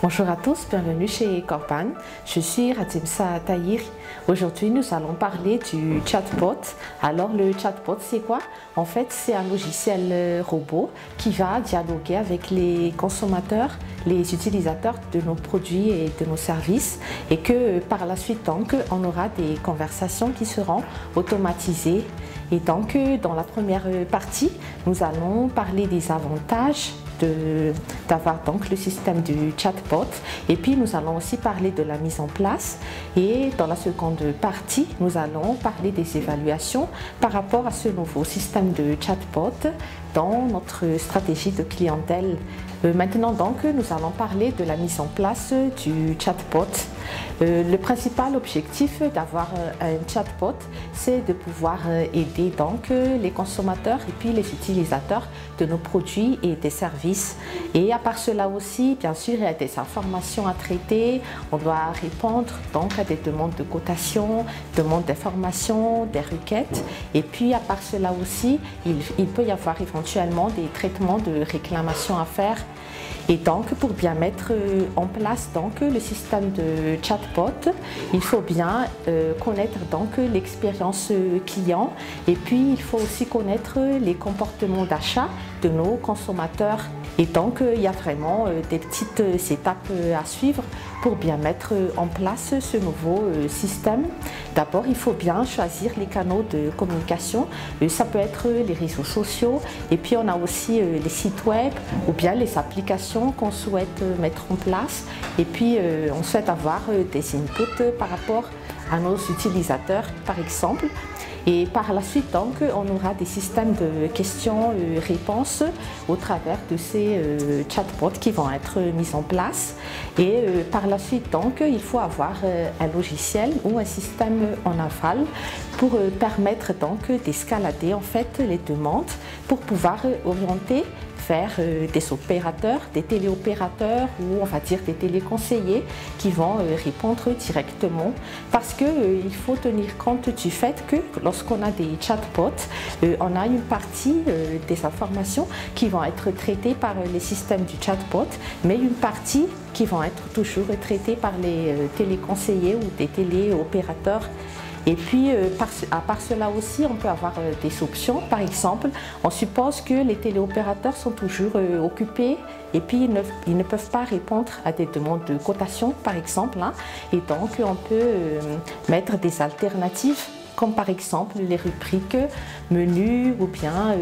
Bonjour à tous, bienvenue chez Corban. Je suis Radimsa Tahir. Aujourd'hui, nous allons parler du chatbot. Alors, le chatbot, c'est quoi? En fait, c'est un logiciel robot qui va dialoguer avec les consommateurs, les utilisateurs de nos produits et de nos services, et que par la suite, donc, on aura des conversations qui seront automatisées. Et donc, dans la première partie, nous allons parler des avantages d'avoir donc le système du chatbot, et puis nous allons aussi parler de la mise en place, et dans la seconde partie nous allons parler des évaluations par rapport à ce nouveau système de chatbot dans notre stratégie de clientèle. Maintenant donc nous allons parler de la mise en place du chatbot. Le principal objectif d'avoir un chatbot, c'est de pouvoir aider donc les consommateurs et puis les utilisateurs de nos produits et des services. Et à part cela aussi, bien sûr, il y a des informations à traiter. On doit répondre donc à des demandes de cotation, demandes d'informations, des requêtes. Et puis à part cela aussi, il peut y avoir éventuellement des traitements de réclamation à faire. Et donc, pour bien mettre en place donc, le système de chatbot, il faut bien connaître donc l'expérience client, et puis il faut aussi connaître les comportements d'achat de nos consommateurs. Et donc, il y a vraiment des petites étapes à suivre pour bien mettre en place ce nouveau système. D'abord, il faut bien choisir les canaux de communication. Ça peut être les réseaux sociaux, et puis on a aussi les sites web ou bien les applications qu'on souhaite mettre en place. Et puis, on souhaite avoir des inputs par rapport à nos utilisateurs, par exemple. Et par la suite, donc, on aura des systèmes de questions-réponses au travers de ces chatbots qui vont être mis en place. Et par la suite, donc, il faut avoir un logiciel ou un système en aval pour permettre donc d'escalader en fait les demandes pour pouvoir orienter vers des opérateurs, des téléopérateurs ou on va dire des téléconseillers qui vont répondre directement, parce qu'il faut tenir compte du fait que lorsqu'on a des chatbots, on a une partie des informations qui vont être traitées par les systèmes du chatbot, mais une partie qui vont être toujours traitées par les téléconseillers ou des téléopérateurs. Et puis, à part cela aussi, on peut avoir des options. Par exemple, on suppose que les téléopérateurs sont toujours occupés et puis ils ne peuvent pas répondre à des demandes de cotation, par exemple. Et donc, on peut mettre des alternatives, comme par exemple les rubriques menus ou bien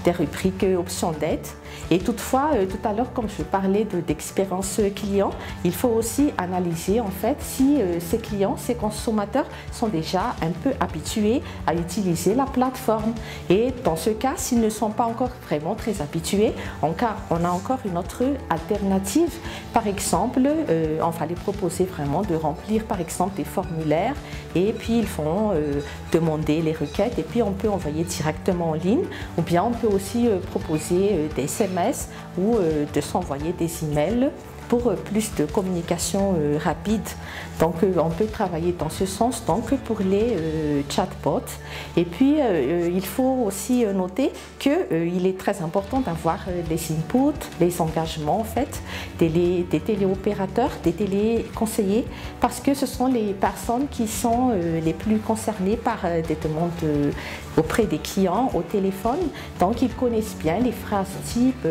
des rubriques options d'aide. Et toutefois, tout à l'heure, comme je parlais d'expérience client, il faut aussi analyser en fait si ces clients, ces consommateurs sont déjà un peu habitués à utiliser la plateforme. Et dans ce cas, s'ils ne sont pas encore vraiment très habitués, on a encore une autre alternative. Par exemple, on va les proposer vraiment de remplir par exemple des formulaires, et puis ils vont demander les requêtes, et puis on peut envoyer directement en ligne, ou bien on peut aussi proposer des SMS ou de s'envoyer des emails pour plus de communication rapide. Donc on peut travailler dans ce sens donc pour les chatbots. Et puis il faut aussi noter qu'il est très important d'avoir les inputs, les engagements en fait des téléopérateurs, des téléconseillers, parce que ce sont les personnes qui sont les plus concernées par des demandes auprès des clients au téléphone. Donc ils connaissent bien les phrases type.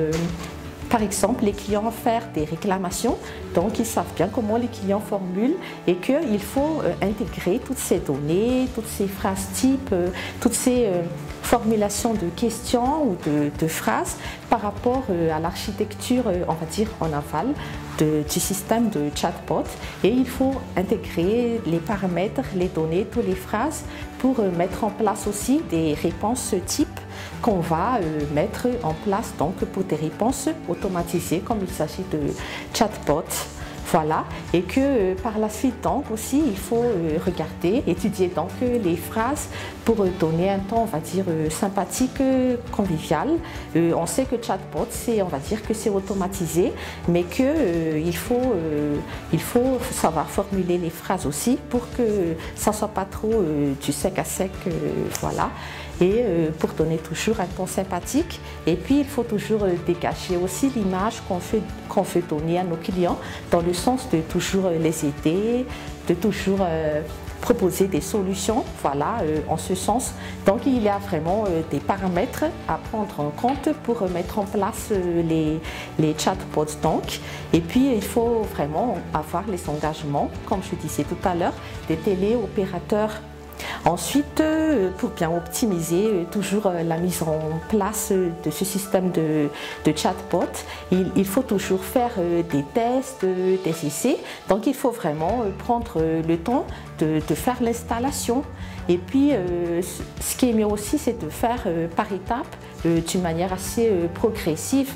Par exemple, les clients faire des réclamations, donc ils savent bien comment les clients formulent, et qu'il faut intégrer toutes ces données, toutes ces phrases types, toutes ces formulations de questions ou de phrases par rapport à l'architecture, on va dire en aval, du système de chatbot. Et il faut intégrer les paramètres, les données, toutes les phrases pour mettre en place aussi des réponses types qu'on va mettre en place donc pour des réponses automatisées comme il s'agit de chatbots. Voilà, et que par la suite donc aussi il faut regarder, étudier donc les phrases pour donner un ton, on va dire, sympathique, convivial. On sait que chatbot, on va dire que c'est automatisé, mais qu'il faut savoir formuler les phrases aussi pour que ça ne soit pas trop du sec à sec, voilà. et pour donner toujours un ton sympathique. Et puis il faut toujours dégager aussi l'image qu'on veut donner à nos clients, dans le sens de toujours les aider, de toujours proposer des solutions, voilà, en ce sens. Donc il y a vraiment des paramètres à prendre en compte pour mettre en place les chatbots. Donc. Et puis il faut vraiment avoir les engagements, comme je disais tout à l'heure, des téléopérateurs. Ensuite, pour bien optimiser toujours la mise en place de ce système de chatbot, il faut toujours faire des tests, des essais. Donc il faut vraiment prendre le temps de faire l'installation. Et puis ce qui est mieux aussi, c'est de faire par étapes, d'une manière assez progressive.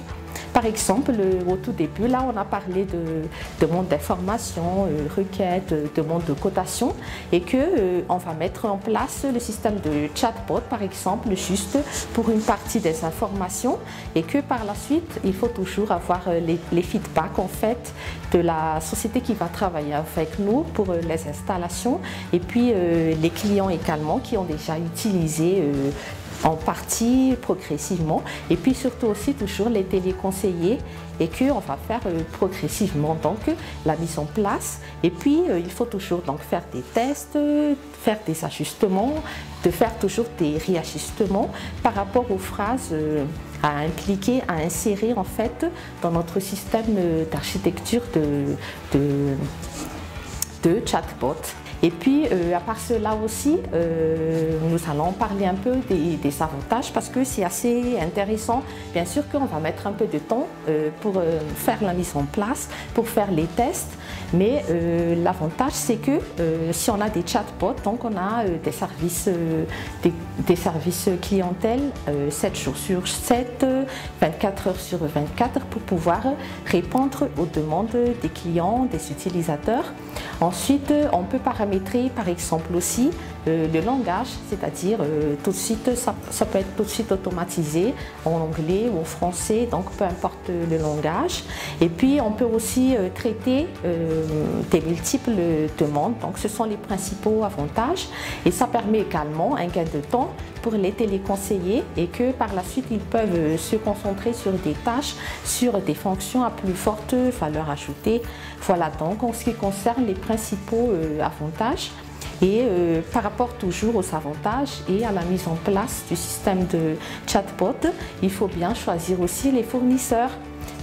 Par exemple, au tout début, là, on a parlé de demande d'information, requête, demande de cotation, et qu'on va mettre en place le système de chatbot, par exemple, juste pour une partie des informations, et que par la suite, il faut toujours avoir les feedbacks en fait de la société qui va travailler avec nous pour les installations, et puis les clients également qui ont déjà utilisé en partie progressivement, et puis surtout aussi toujours les téléconseillers, et qu'on va faire progressivement donc la mise en place. Et puis il faut toujours donc faire des tests, faire des ajustements, de faire toujours des réajustements par rapport aux phrases à impliquer, à insérer en fait dans notre système d'architecture de chatbot. Et puis, à part cela aussi, nous allons parler un peu des avantages parce que c'est assez intéressant. Bien sûr qu'on va mettre un peu de temps pour faire la mise en place, pour faire les tests. Mais l'avantage, c'est que si on a des chatbots, donc on a des services clientèle 7 jours sur 7, 24 heures sur 24 pour pouvoir répondre aux demandes des clients, des utilisateurs. Ensuite, on peut paramétrer par exemple aussi le langage, c'est-à-dire tout de suite, ça peut être tout de suite automatisé en anglais ou en français, donc peu importe le langage. Et puis on peut aussi traiter des multiples demandes, donc ce sont les principaux avantages. Et ça permet également un gain de temps pour les téléconseillers et que par la suite ils peuvent se concentrer sur des tâches, sur des fonctions à plus forte valeur ajoutée. Voilà donc en ce qui concerne les principaux avantages. Et par rapport toujours aux avantages et à la mise en place du système de chatbot, il faut bien choisir aussi les fournisseurs.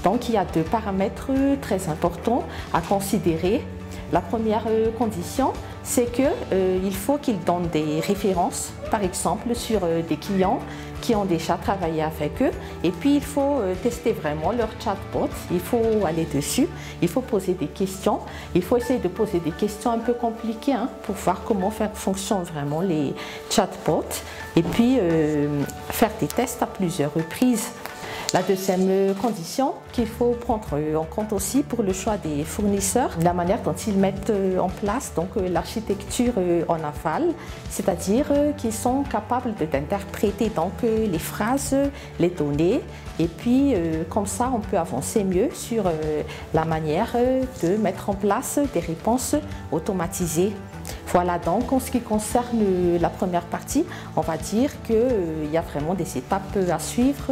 Donc il y a 2 paramètres très importants à considérer. La première condition, c'est qu'il faut qu'ils donnent des références, par exemple sur des clients qui ont déjà travaillé avec eux. Et puis il faut tester vraiment leur chatbot, il faut aller dessus, il faut poser des questions, il faut essayer de poser des questions un peu compliquées pour voir comment fonctionnent vraiment les chatbots et puis faire des tests à plusieurs reprises. La deuxième condition qu'il faut prendre en compte aussi pour le choix des fournisseurs, la manière dont ils mettent en place l'architecture en aval, c'est-à-dire qu'ils sont capables d'interpréter les phrases, les données, et puis comme ça on peut avancer mieux sur la manière de mettre en place des réponses automatisées. Voilà donc en ce qui concerne la première partie, on va dire qu'il y a vraiment des étapes à suivre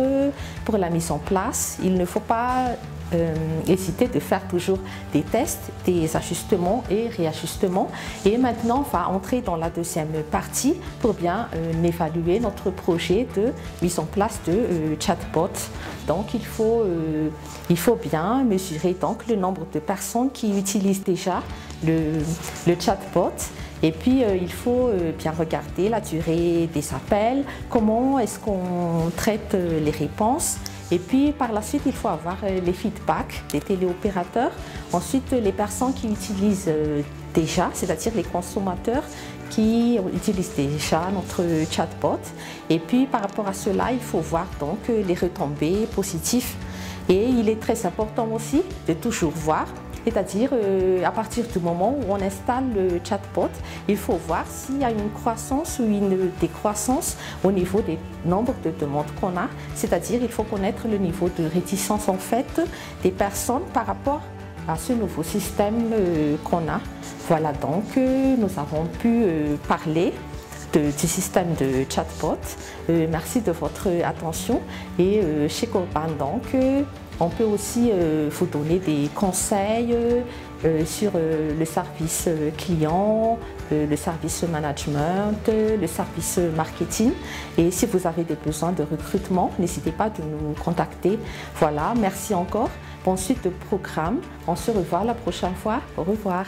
pour la mise en place. Il ne faut pas hésiter de faire toujours des tests, des ajustements et réajustements. Et maintenant, on va entrer dans la deuxième partie pour bien évaluer notre projet de mise en place de chatbot. Donc il faut bien mesurer donc, le nombre de personnes qui utilisent déjà le chatbot. Et puis il faut bien regarder la durée des appels, comment est-ce qu'on traite les réponses. Et puis par la suite, il faut avoir les feedbacks des téléopérateurs. Ensuite, les personnes qui utilisent déjà, c'est-à-dire les consommateurs qui utilisent déjà notre chatbot. Et puis par rapport à cela, il faut voir donc les retombées positives. Et il est très important aussi de toujours voir, c'est-à-dire à partir du moment où on installe le chatbot, il faut voir s'il y a une croissance ou une décroissance au niveau des nombres de demandes qu'on a. C'est-à-dire il faut connaître le niveau de réticence en fait des personnes par rapport à ce nouveau système qu'on a. Voilà donc nous avons pu parler du système de chatbot. Merci de votre attention et chez Corban donc on peut aussi vous donner des conseils sur le service client, le service management, le service marketing. Et si vous avez des besoins de recrutement, n'hésitez pas de nous contacter. Voilà, merci encore. Bonne suite de programme. On se revoit la prochaine fois. Au revoir.